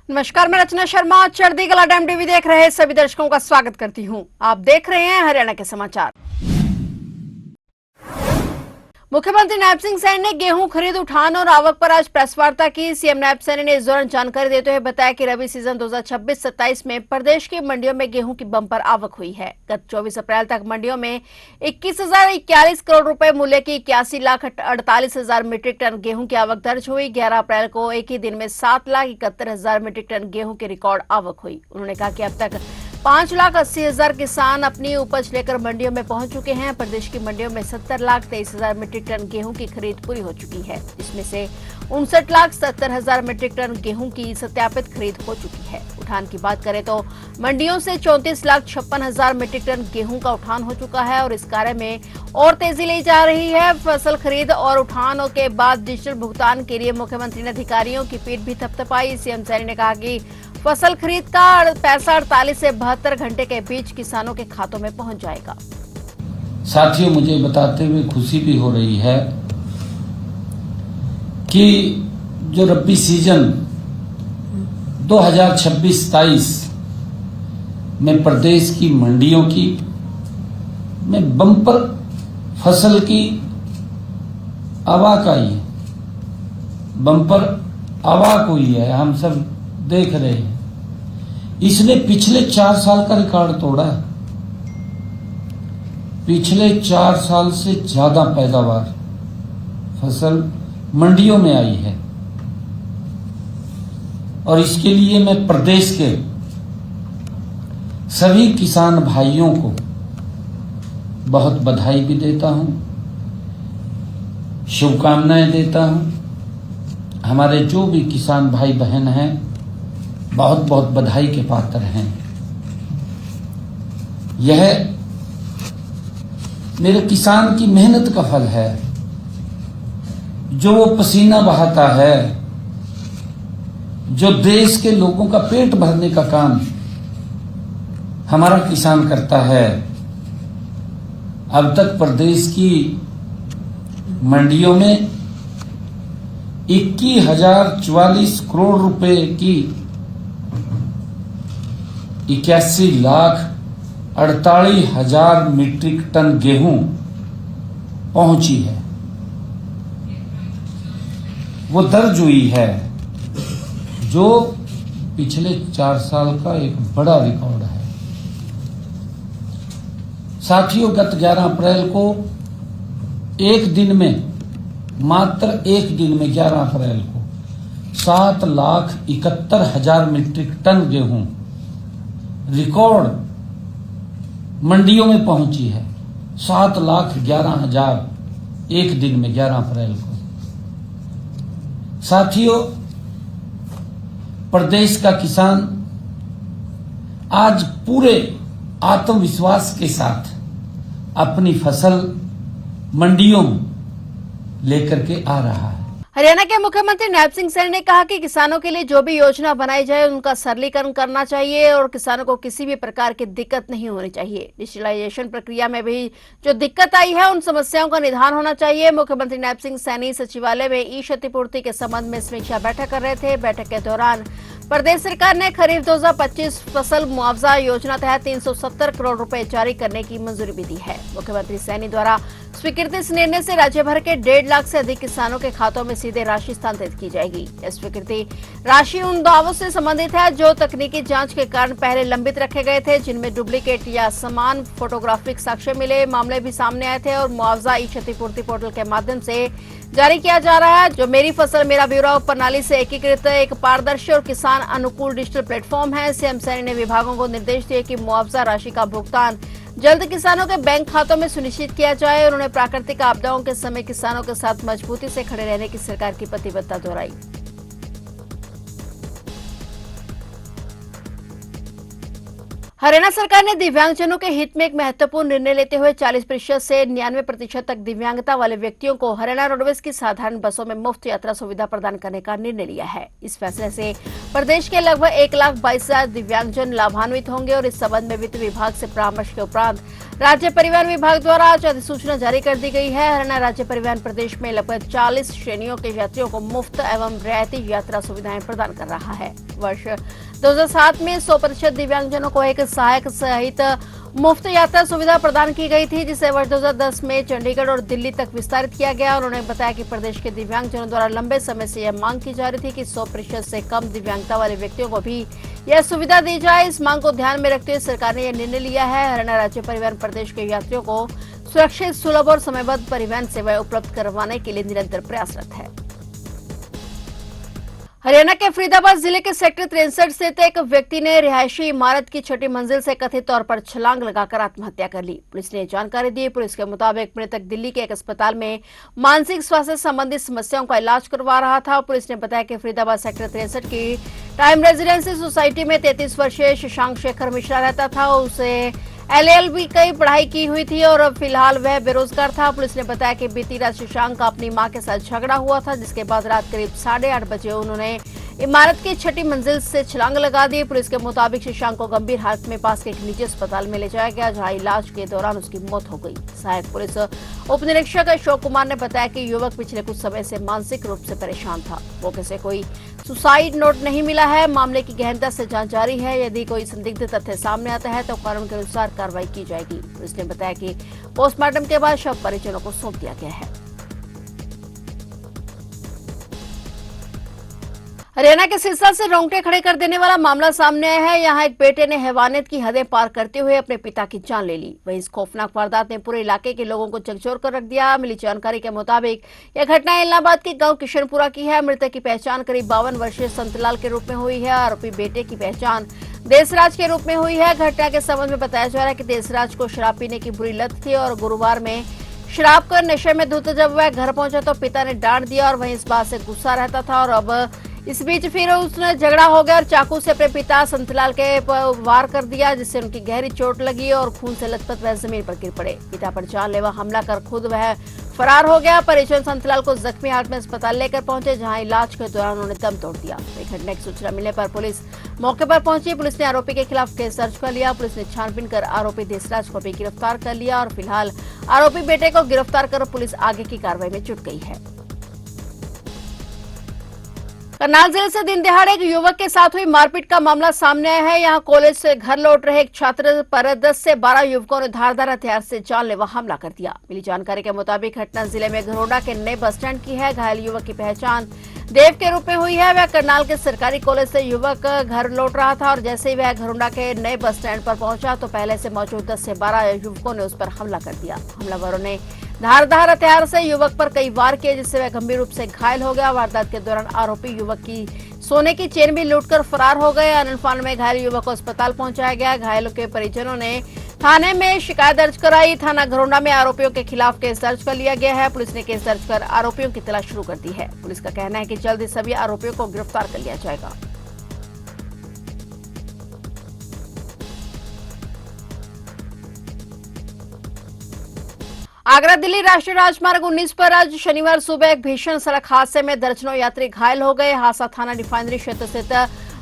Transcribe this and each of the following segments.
नमस्कार, मैं रचना शर्मा। चढ़ती कला टाइम टीवी देख रहे सभी दर्शकों का स्वागत करती हूं। आप देख रहे हैं हरियाणा के समाचार। मुख्यमंत्री नायब सिंह सैनी ने गेहूं खरीद, उठान और आवक पर आज प्रेस वार्ता की। सीएम नायब सैनी ने इस दौरान जानकारी देते हुए बताया कि रबी सीजन 2026-27 में प्रदेश की मंडियों में गेहूं की बम्पर आवक हुई है। गत 24 अप्रैल तक मंडियों में 21,041 करोड़ रुपए मूल्य की 81,48,000 मीट्रिक टन गेहूं की आवक दर्ज हुई। 11 अप्रैल को एक ही दिन में 7,71,000 मीट्रिक टन गेहूं की रिकॉर्ड आवक हुई। उन्होंने कहा कि अब तक 5,80,000 किसान अपनी उपज लेकर मंडियों में पहुंच चुके हैं। प्रदेश की मंडियों में 70,23,000 मीट्रिक टन गेहूं की खरीद पूरी हो चुकी है, जिसमें से 59,70,000 मीट्रिक टन गेहूं की सत्यापित खरीद हो चुकी है। उठान की बात करें तो मंडियों से 34,56,000 मीट्रिक टन गेहूं का उठान हो चुका है और इस कार्य में और तेजी ली जा रही है। फसल खरीद और उठानों के बाद डिजिटल भुगतान के लिए मुख्यमंत्री ने अधिकारियों की पीठ भी थपथपाई। सीएम सैनी ने कहा कि फसल खरीद का पैसा 48 से 72 घंटे के बीच किसानों के खातों में पहुंच जाएगा। साथियों, मुझे बताते हुए खुशी भी हो रही है कि जो रबी सीजन 2026-27 में प्रदेश की मंडियों की में बम्पर फसल की आवाक आई है, बम्पर आवाक हुई है, हम सब देख रहे हैं। इसने पिछले 4 साल का रिकॉर्ड तोड़ा है। पिछले 4 साल से ज्यादा पैदावार फसल मंडियों में आई है और इसके लिए मैं प्रदेश के सभी किसान भाइयों को बहुत बधाई भी देता हूं, शुभकामनाएं देता हूं। हमारे जो भी किसान भाई बहन हैं बहुत बहुत बधाई के पात्र हैं। यह मेरे किसान की मेहनत का फल है, जो वो पसीना बहाता है, जो देश के लोगों का पेट भरने का काम हमारा किसान करता है। अब तक प्रदेश की मंडियों में 21,044 करोड़ रुपए की 81,48,000 मीट्रिक टन गेहूं पहुंची है। वो दर्ज हुई है जो पिछले 4 साल का एक बड़ा रिकॉर्ड है। साथियों, गत 11 अप्रैल को एक दिन में, मात्र एक दिन में 11 अप्रैल को 7,71,000 मीट्रिक टन गेहूं रिकॉर्ड मंडियों में पहुंची है। 7,11,000 एक दिन में 11 अप्रैल को। साथियों, प्रदेश का किसान आज पूरे आत्मविश्वास के साथ अपनी फसल मंडियों में लेकर के आ रहा है। हरियाणा के मुख्यमंत्री नायब सिंह सैनी ने कहा कि किसानों के लिए जो भी योजना बनाई जाए उनका सरलीकरण करना चाहिए और किसानों को किसी भी प्रकार की दिक्कत नहीं होनी चाहिए। डिजिटलाइजेशन प्रक्रिया में भी जो दिक्कत आई है उन समस्याओं का निदान होना चाहिए। मुख्यमंत्री नायब सिंह सैनी सचिवालय में ई क्षतिपूर्ति के संबंध में समीक्षा बैठक कर रहे थे। बैठक के दौरान प्रदेश सरकार ने खरीफ 2025 फसल मुआवजा योजना तहत 370 करोड़ रुपए जारी करने की मंजूरी भी दी है। मुख्यमंत्री सैनी द्वारा स्वीकृत इस निर्णय से राज्य भर के 1.5 लाख से अधिक किसानों के खातों में सीधे राशि स्थानांतरित की जाएगी। यह स्वीकृति राशि उन दावों से संबंधित है जो तकनीकी जांच के कारण पहले लंबित रखे गए थे, जिनमें डुप्लीकेट या समान फोटोग्राफिक साक्ष्य मिले। मामले भी सामने आए थे और मुआवजा ई क्षतिपूर्ति पोर्टल के माध्यम से जारी किया जा रहा है, जो मेरी फसल मेरा ब्यौरा प्रणाली से एकीकृत एक पारदर्शी और किसान अनुकूल डिजिटल प्लेटफॉर्म है। सीएम सैनी ने विभागों को निर्देश दिए कि मुआवजा राशि का भुगतान जल्द किसानों के बैंक खातों में सुनिश्चित किया जाए। उन्होंने प्राकृतिक आपदाओं के समय किसानों के साथ मजबूती से खड़े रहने की सरकार की प्रतिबद्धता दोहराई। हरियाणा सरकार ने दिव्यांगजनों के हित में एक महत्वपूर्ण निर्णय लेते हुए 40% से 99% तक दिव्यांगता वाले व्यक्तियों को हरियाणा रोडवेज की साधारण बसों में मुफ्त यात्रा सुविधा प्रदान करने का निर्णय लिया है। इस फैसले से प्रदेश के लगभग 1,22,000 दिव्यांगजन लाभान्वित होंगे और इस संबंध में वित्त विभाग से परामर्श के उपरांत राज्य परिवहन विभाग द्वारा आज अधिसूचना जारी कर दी गई है। हरियाणा राज्य परिवहन प्रदेश में लगभग 40 श्रेणियों के यात्रियों को मुफ्त एवं रियायती यात्रा सुविधाएं प्रदान कर रहा है। वर्ष 2007 में 100% दिव्यांगजनों को एक सहायक सहित मुफ्त यात्रा सुविधा प्रदान की गई थी, जिसे वर्ष 2010 में चंडीगढ़ और दिल्ली तक विस्तारित किया गया। उन्होंने बताया कि प्रदेश के दिव्यांगजनों द्वारा लंबे समय से यह मांग की जा रही थी कि 100% से कम दिव्यांगता वाले व्यक्तियों को भी यह सुविधा दी जाए। इस मांग को ध्यान में रखते हुए सरकार ने यह निर्णय लिया है। हरियाणा राज्य परिवहन प्रदेश के यात्रियों को सुरक्षित, सुलभ और समयबद्ध परिवहन सेवाएं उपलब्ध करवाने के लिए निरंतर प्रयासरत है। हरियाणा के फरीदाबाद जिले के सेक्टर 63 स्थित एक व्यक्ति ने रिहायशी इमारत की 6ठी मंजिल से कथित तौर पर छलांग लगाकर आत्महत्या कर ली। पुलिस ने जानकारी दी। पुलिस के मुताबिक मृतक दिल्ली के एक अस्पताल में मानसिक स्वास्थ्य संबंधी समस्याओं का इलाज करवा रहा था। पुलिस ने बताया कि फरीदाबाद सेक्टर 63 की टाइम रेजिडेंसी सोसाइटी में 33 वर्षीय शशांक शेखर मिश्रा रहता था। उसे LLB की पढ़ाई की हुई थी और फिलहाल वह बेरोजगार था। पुलिस ने बताया कि बीती रात शशांक का अपनी मां के साथ झगड़ा हुआ था, जिसके बाद रात करीब 8:30 बजे उन्होंने इमारत की 6ठी मंजिल से छलांग लगा दी। पुलिस के मुताबिक शशांक को गंभीर हालत में पास के एक निजी अस्पताल में ले जाया गया, जहां इलाज के दौरान उसकी मौत हो गई। सहायक पुलिस उप निरीक्षक अशोक कुमार ने बताया कि युवक पिछले कुछ समय से मानसिक रूप से परेशान था। मौके से कोई सुसाइड नोट नहीं मिला है। मामले की गहनता से जांच जारी है। यदि कोई संदिग्ध तथ्य सामने आता है तो कानून के अनुसार कार्रवाई की जाएगी। पुलिस ने बताया कि पोस्टमार्टम के बाद शव परिजनों को सौंप दिया गया है। हरियाणा के सिरसा से रोंगटे खड़े कर देने वाला मामला सामने आया है। यहाँ एक बेटे ने हैवानियत की हदें पार करते हुए अपने पिता की जान ले ली। वहीं इस खौफनाक वारदात ने पूरे इलाके के लोगों को झकझोर कर रख दिया। मिली जानकारी के मुताबिक यह घटना इलाहाबाद के गांव किशनपुरा की है। मृतक की पहचान करीब 52 वर्षीय संतलाल के रूप में हुई है। आरोपी बेटे की पहचान देसराज के रूप में हुई है। घटना के संबंध में बताया जा रहा है कि देसराज को शराब पीने की बुरी लत थी और गुरुवार में शराब कर नशे में धुत जब वह घर पहुंचा तो पिता ने डांट दिया और वहीं इस बात से गुस्सा रहता था और अब इस बीच फिर उसने झगड़ा हो गया और चाकू से अपने पिता संतलाल के वार कर दिया, जिससे उनकी गहरी चोट लगी और खून से लथपथ वह जमीन पर गिर पड़े। पिता पर जानलेवा हमला कर खुद वह फरार हो गया। परिजन संतलाल को जख्मी हालत में अस्पताल लेकर पहुंचे, जहां इलाज के दौरान उन्होंने दम तोड़ दिया। घटना की सूचना मिलने पर पुलिस मौके पर पहुंची। पुलिस ने आरोपी के खिलाफ केस दर्ज कर लिया। पुलिस ने छानबीन कर आरोपी देसराज को भी गिरफ्तार कर लिया और फिलहाल आरोपी बेटे को गिरफ्तार कर पुलिस आगे की कार्रवाई में जुट गई है। करनाल जिले से दिन दहाड़े एक युवक के साथ हुई मारपीट का मामला सामने आया है। यहां कॉलेज से घर लौट रहे एक छात्र पर 10 से 12 युवकों ने धारदार हथियार से जानलेवा हमला कर दिया। मिली जानकारी के मुताबिक घटना जिले में घरोंडा के नए बस स्टैंड की है। घायल युवक की पहचान देव के रूप में हुई है। वह करनाल के सरकारी कॉलेज से युवक घर लौट रहा था और जैसे ही वह घरोंडा के नए बस स्टैंड पर पहुंचा तो पहले से मौजूद 10 से 12 युवकों ने उस पर हमला कर दिया। हमलावरों ने धारदार हथियार से युवक पर कई वार किए, जिससे वह गंभीर रूप से घायल हो गया। वारदात के दौरान आरोपी युवक की सोने की चेन भी लूटकर फरार हो गए। अनफान में घायल युवक को अस्पताल पहुंचाया गया। घायलों के परिजनों ने थाने में शिकायत दर्ज कराई। थाना घरोंडा में आरोपियों के खिलाफ केस दर्ज कर लिया गया है। पुलिस ने केस दर्ज कर आरोपियों की तलाश शुरू कर दी है। पुलिस का कहना है कि जल्द ही सभी आरोपियों को गिरफ्तार कर लिया जाएगा। आगरा दिल्ली राष्ट्रीय राजमार्ग 19 पर आज शनिवार सुबह एक भीषण सड़क हादसे में दर्जनों यात्री घायल हो गए। हादसा थाना रिफाइनरी क्षेत्र स्थित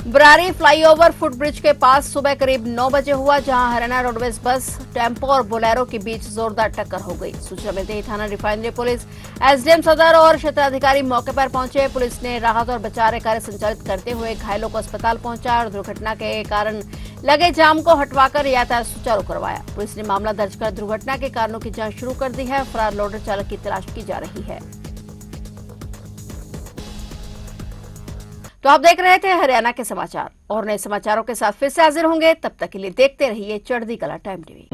बरारी फ्लाईओवर फुटब्रिज के पास सुबह करीब 9 बजे हुआ, जहां हरियाणा रोडवेज बस, टेम्पो और बोलेरो के बीच जोरदार टक्कर हो गई। सूचना मिलते ही थाना रिफाइनरी पुलिस, SDM सदर और क्षेत्राधिकारी मौके पर पहुंचे। पुलिस ने राहत और बचाव कार्य संचालित करते हुए घायलों को अस्पताल पहुंचाया और दुर्घटना के कारण लगे जाम को हटवाकर यातायात सुचारू करवाया। पुलिस ने मामला दर्ज कर दुर्घटना के कारणों की जांच शुरू कर दी है। फरार लोडर चालक की तलाश की जा रही है। तो आप देख रहे थे हरियाणा के समाचार और नए समाचारों के साथ फिर से हाजिर होंगे। तब तक के लिए देखते रहिए चढ़ती कला टाइम टीवी।